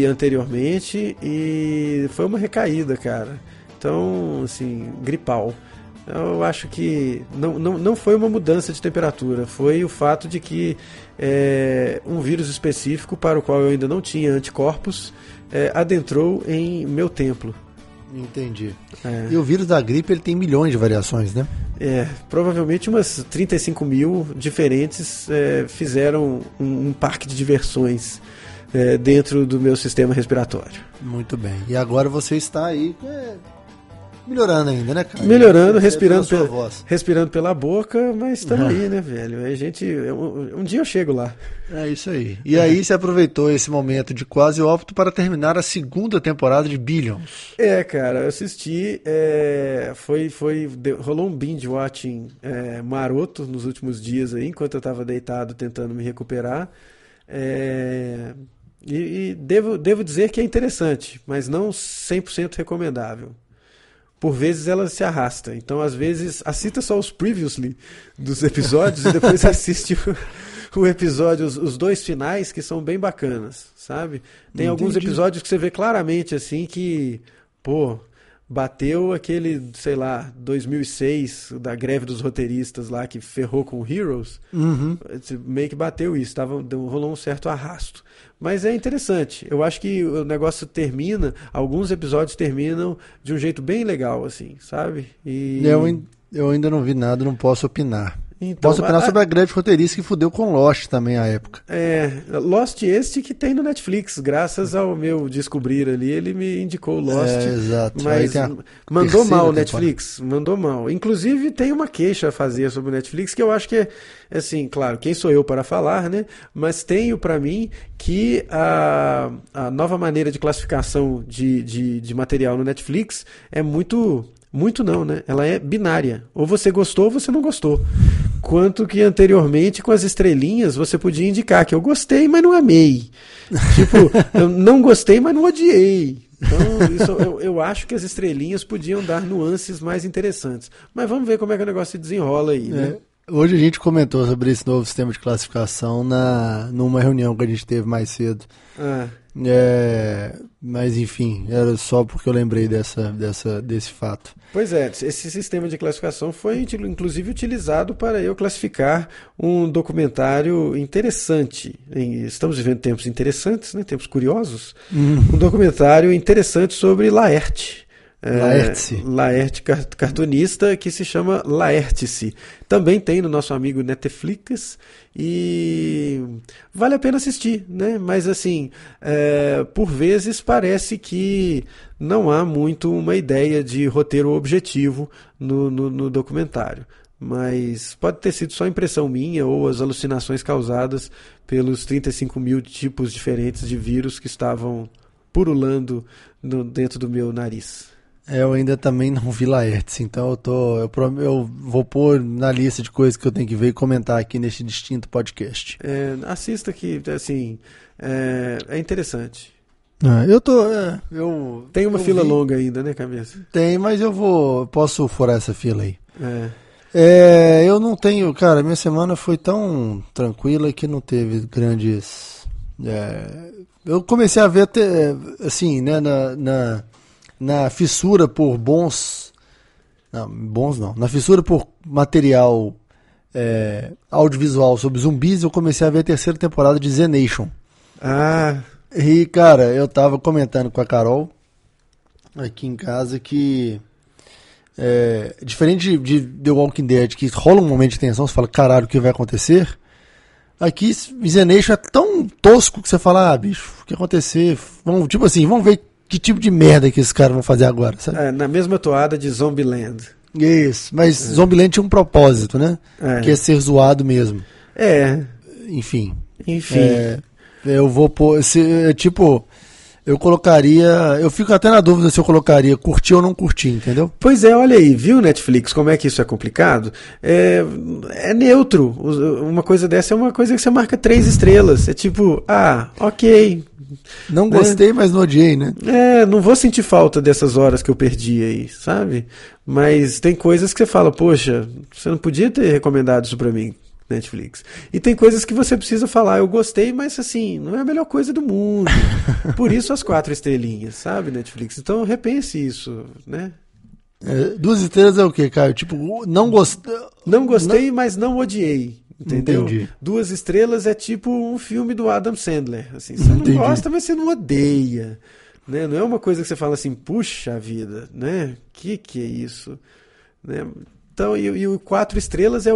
anteriormente e foi uma recaída, cara. Então, assim, gripal. Eu acho que não foi uma mudança de temperatura, foi o fato de que um vírus específico para o qual eu ainda não tinha anticorpos adentrou em meu templo. Entendi. E o vírus da gripe ele tem milhões de variações, né? Provavelmente umas 35 mil diferentes fizeram um parque de diversões dentro do meu sistema respiratório. Muito bem. E agora você está aí... melhorando ainda, né, cara? Melhorando, respirando pela boca, mas estamos aí, né, velho? Um dia eu chego lá. É isso aí. E aí você aproveitou esse momento de quase óbito para terminar a segunda temporada de Billions. Cara, eu assisti, rolou um binge watching maroto nos últimos dias aí, enquanto eu estava deitado tentando me recuperar. E devo dizer que é interessante, mas não 100% recomendável. Por vezes ela se arrasta. Então, às vezes, assista só os previously dos episódios e depois assiste o episódio, os dois finais, que são bem bacanas, sabe? Tem alguns episódios que você vê claramente, assim, que, bateu aquele, 2006, da greve dos roteiristas lá, que ferrou com Heroes. Uhum. Meio que bateu isso, rolou um certo arrasto. Mas é interessante. Eu acho que o negócio alguns episódios terminam de um jeito bem legal, assim, sabe? Eu ainda não vi nada, não posso opinar. Então, posso opinar sobre a greve roteirista que fudeu com Lost também à época. Lost este que tem no Netflix, graças ao meu descobrir ali, ele me indicou Lost. Exato. Mas mandou mal o Netflix, mandou mal. Inclusive tem uma queixa a fazer sobre o Netflix que eu acho que é, assim, claro, quem sou eu para falar, né? Mas tenho para mim que a nova maneira de classificação de material no Netflix é muito não, né? Ela é binária. Ou você gostou ou você não gostou. Quanto que anteriormente, com as estrelinhas, você podia indicar que eu gostei, mas não amei. Eu não gostei, mas não odiei. Então, eu acho que as estrelinhas podiam dar nuances mais interessantes. Mas vamos ver como é que o negócio se desenrola aí, né? Hoje a gente comentou sobre esse novo sistema de classificação numa reunião que a gente teve mais cedo. Mas enfim, era só porque eu lembrei desse fato. Pois é, esse sistema de classificação foi inclusive utilizado para eu classificar um documentário interessante. Estamos vivendo tempos interessantes, né? Tempos curiosos. Um documentário interessante sobre Laerte. Laerte, cartunista, que se chama Laertice. Também tem no nosso amigo Netflix e vale a pena assistir, né? Mas assim, por vezes parece que não há muito uma ideia de roteiro objetivo no documentário. Mas pode ter sido só impressão minha ou as alucinações causadas pelos 35 mil tipos diferentes de vírus que estavam pululando dentro do meu nariz. Eu ainda também não vi Laertes, então eu vou pôr na lista de coisas que eu tenho que ver e comentar aqui neste distinto podcast. Assista que, assim, é interessante. Tem uma fila longa ainda, né, cabeça? Tem, mas posso furar essa fila aí. Eu não tenho, cara, minha semana foi tão tranquila que não teve grandes... eu comecei a ver até, assim, né, na fissura por na fissura por material audiovisual sobre zumbis, eu comecei a ver a terceira temporada de Z Nation. E, cara, eu tava comentando com a Carol aqui em casa que Diferente de The Walking Dead, que rola um momento de tensão, você fala, caralho, o que vai acontecer? Aqui, Zen Nation é tão tosco que você fala, bicho, o que acontecer? Vamos ver que tipo de merda que esses caras vão fazer agora, sabe? Na mesma toada de Zombieland. Isso, mas Zombieland tinha um propósito, né? Que é ser zoado mesmo. Enfim. Eu vou pôr, eu colocaria, eu fico até na dúvida se eu colocaria curtir ou não curtir, entendeu? Pois é, olha aí, viu, Netflix, como é que isso é complicado? É neutro, uma coisa dessa é uma coisa que você marca 3 estrelas, é tipo, ok. Não gostei, mas não odiei, né? Não vou sentir falta dessas horas que eu perdi aí, sabe? Mas tem coisas que você fala, poxa, você não podia ter recomendado isso pra mim, Netflix. E tem coisas que você precisa falar, eu gostei, mas assim, não é a melhor coisa do mundo. Por isso as 4 estrelinhas, sabe, Netflix? Então repense isso, né? 2 estrelas é o quê, Caio? Tipo, não gostei. Não gostei, mas não odiei. Entendeu? Entendi. 2 estrelas é tipo um filme do Adam Sandler. Assim, você não gosta, mas você não odeia. Né? Não é uma coisa que você fala assim, puxa vida, né? Que é isso? Né? Então, e o 4 estrelas é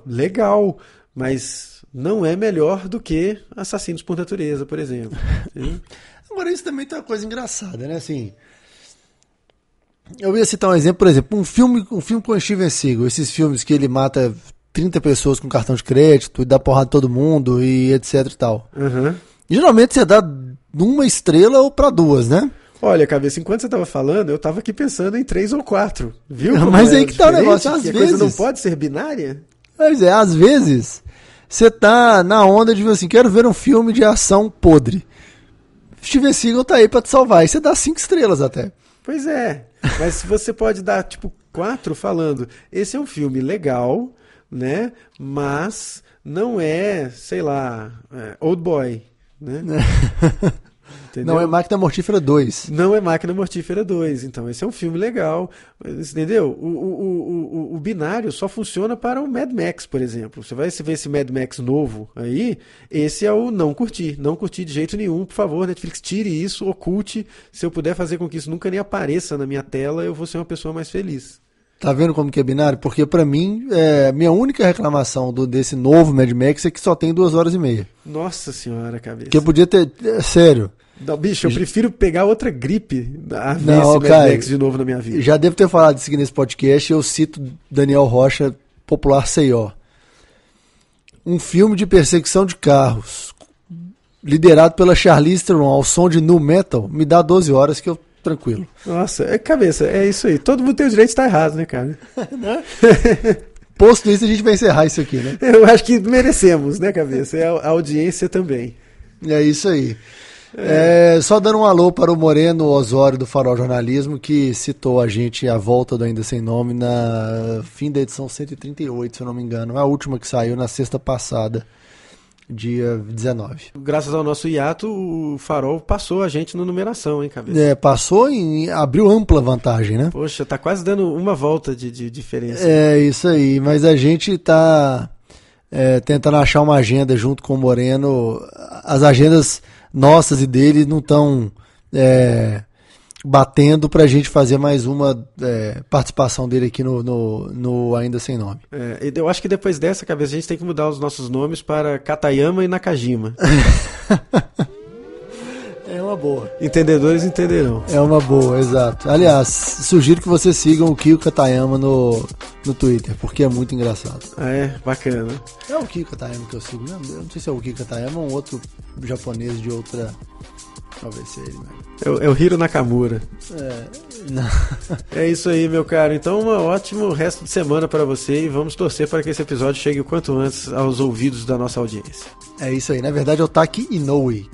legal, mas não é melhor do que Assassinos por Natureza, por exemplo. Agora, isso também tem uma coisa engraçada, né? Assim, eu ia citar um exemplo, por exemplo, um filme com o Steven Seagal, esses filmes que ele mata 30 pessoas com cartão de crédito e dá porrada em todo mundo e etc e tal. Uhum. Geralmente você dá 1 estrela ou pra 2, né? Olha, cabeça, enquanto você estava falando, eu estava aqui pensando em 3 ou 4, viu? Mas aí que tá o negócio, às vezes... A coisa não pode ser binária? Mas às vezes, você tá na onda de, assim, quero ver um filme de ação podre. Steven Seagal tá aí pra te salvar, e você dá 5 estrelas até. Pois é, mas você pode dar, 4 falando, esse é um filme legal, né, mas não é, sei lá, Old Boy, né? Entendeu? Não é Máquina Mortífera 2. Não é Máquina Mortífera 2. Então, esse é um filme legal. Entendeu? O binário só funciona para o Mad Max, por exemplo. Você vai ver esse Mad Max novo aí, esse é o não curtir. Não curtir de jeito nenhum. Por favor, Netflix, tire isso, oculte. Se eu puder fazer com que isso nunca nem apareça na minha tela, eu vou ser uma pessoa mais feliz. Tá vendo como que é binário? Porque pra mim, minha única reclamação desse novo Mad Max é que só tem 2 horas e meia. Nossa senhora, cabeça. Que eu podia ter... sério... Não, bicho, eu prefiro pegar outra gripe a ver Não, esse Mad Max de novo na minha vida. Já devo ter falado isso aqui nesse podcast. Eu cito Daniel Rocha, popular C.I.O. Um filme de perseguição de carros, liderado pela Charlize Theron, ao som de nu metal, me dá 12 horas que eu tranquilo. Nossa, cabeça, é isso aí. Todo mundo tem o direito de estar errado, né, cara? Posto isso, a gente vai encerrar isso aqui, né? Eu acho que merecemos, né, cabeça? A audiência também. É isso aí. Só dando um alô para o Moreno Osório do Farol Jornalismo, que citou a gente a volta do Ainda Sem Nome na fim da edição 138, se eu não me engano. A última que saiu na sexta passada, dia 19. Graças ao nosso hiato, o Farol passou a gente na numeração, hein, cabeça? Passou e abriu ampla vantagem, né? Poxa, tá quase dando uma volta de diferença. É isso aí, mas a gente tá tentando achar uma agenda junto com o Moreno. As agendas nossas e dele não estão batendo pra gente fazer mais uma participação dele aqui no Ainda Sem Nome. Eu acho que depois dessa, cabeça, a gente tem que mudar os nossos nomes para Katayama e Nakajima. É uma boa. Entendedores entenderão. É uma boa, exato. Aliás, sugiro que vocês sigam o Kiko Katayama no Twitter, porque é muito engraçado. Bacana. É o Kiko Katayama que eu sigo, né? Eu não sei se é o Kiko Katayama ou um outro japonês de outra... Talvez seja ele, né? É o Hiro Nakamura. Não. É isso aí, meu caro. Então, um ótimo resto de semana para você e vamos torcer para que esse episódio chegue o quanto antes aos ouvidos da nossa audiência. É isso aí. Na verdade, é o Taki Inoue,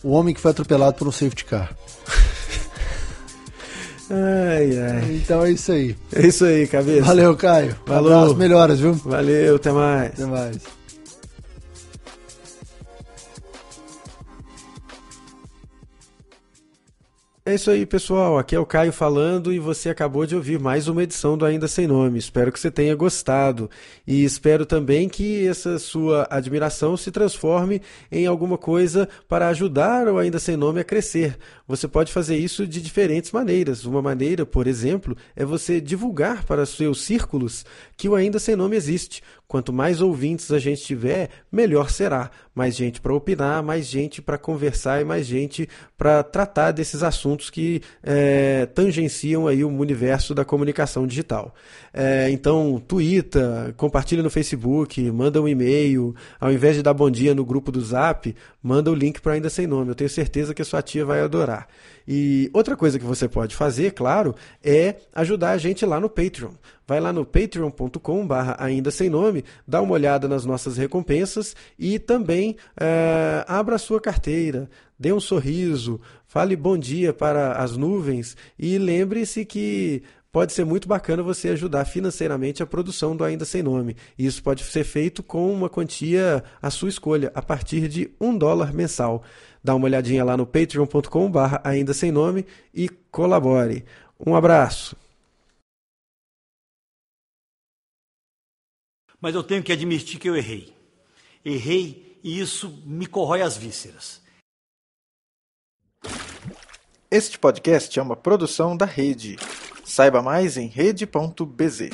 o homem que foi atropelado por um safety car. Então é isso aí. É isso aí, cabeça. Valeu, Caio. Falou. Abraço, melhoras, viu? Valeu, até mais. Até mais. É isso aí, pessoal. Aqui é o Caio falando e você acabou de ouvir mais uma edição do Ainda Sem Nome. Espero que você tenha gostado e espero também que essa sua admiração se transforme em alguma coisa para ajudar o Ainda Sem Nome a crescer. Você pode fazer isso de diferentes maneiras. Uma maneira, por exemplo, é você divulgar para seus círculos que o Ainda Sem Nome existe. Quanto mais ouvintes a gente tiver, melhor será. Mais gente para opinar, mais gente para conversar e mais gente para tratar desses assuntos que tangenciam aí o universo da comunicação digital. Então, twitta, compartilha no Facebook, manda um e-mail, ao invés de dar bom dia no grupo do Zap, manda o link para Ainda Sem Nome. Eu tenho certeza que a sua tia vai adorar. E outra coisa que você pode fazer, claro, é ajudar a gente lá no Patreon. Vai lá no patreon.com/ainda sem nome, dá uma olhada nas nossas recompensas e também abra a sua carteira, dê um sorriso, fale bom dia para as nuvens e lembre-se que pode ser muito bacana você ajudar financeiramente a produção do Ainda Sem Nome. E isso pode ser feito com uma quantia à sua escolha, a partir de $1 mensal. Dá uma olhadinha lá no patreon.com/ainda sem nome e colabore. Um abraço. Mas eu tenho que admitir que eu errei. Errei e isso me corrói as vísceras. Este podcast é uma produção da Rede. Saiba mais em rede.bz.